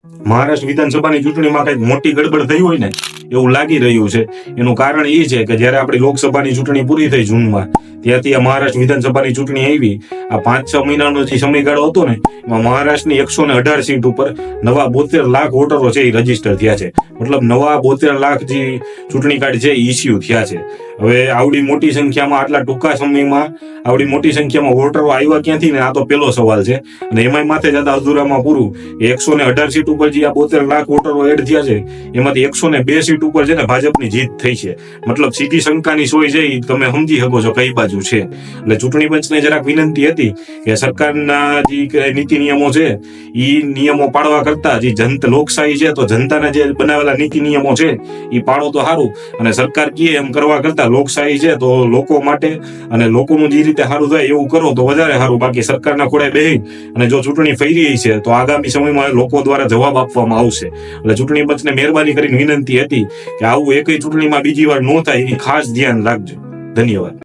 મહારાષ્ટ્ર વિધાનસભાની ચૂંટણીમાં કઈક મોટી ગડબડ થઈ હોય ને એવું લાગી રહ્યું છે. એનું કારણ એ છે કે જ્યારે આપણી લોકસભાની ચૂંટણી પૂરી થઈ જૂનમાં, ત્યાંથી આ મહારાષ્ટ્ર વિધાનસભાની ચૂંટણી આવી, આ 5-6 મહિનાનો જે સમયગાળો હતો ને, એમાં મહારાષ્ટ્રની 118 સીટ ઉપર નવા 72 લાખ વોટરો છે એ રજીસ્ટર થયા છે. મતલબ નવા 72 લાખ જે ચૂંટણી કાર્ડ છે એ ઇસ્યુ થયા છે. હવે આવડી મોટી સંખ્યામાં, આટલા ટૂંકા સમયમાં આવડી મોટી સંખ્યામાં વોટરો આવ્યા ક્યાંથી ને, આ તો પહેલો સવાલ છે. અને એમાંય માથે જતા અધૂરામાં પૂરું, 118 સીટ ઉપર જે આ 72 લાખ વોટરો એડ થયા છે, એમાંથી 102 સીટ ઉપર છે ને ભાજપની જીત થઈ છે. મતલબ સીધી શંકાની સોય છે એ તમે સમજી શકો છો કઈ બાજુ છે. એટલે ચૂંટણી પંચને જરાક વિનંતી હતી કે સરકારના જે નીતિ નિયમો છે એ નિયમો પાળવા કરતા જે લોકશાહી છે, તો જનતાને જે બનાવેલા નીતિ નિયમો છે એ પાળો તો સારું, અને સરકાર કહે એમ કરવા કરતા લોકશાહી છે તો લોકો માટે અને લોકોનું જે રીતે સારું થાય એવું કરો તો વધારે સારું. બાકી સરકારના ખોળે બેહી અને જો ચૂંટણી ફરી રહી છે તો આગામી સમયમાં લોકો દ્વારા જવાબ આપવામાં આવશે. એટલે ચૂંટણી પંચને મહેરબાની કરીને વિનંતી હતી કે આવું એકય ચૂંટણીમાં બીજી વાર ન થાય એની ખાસ ધ્યાન રાખજો. ધન્યવાદ.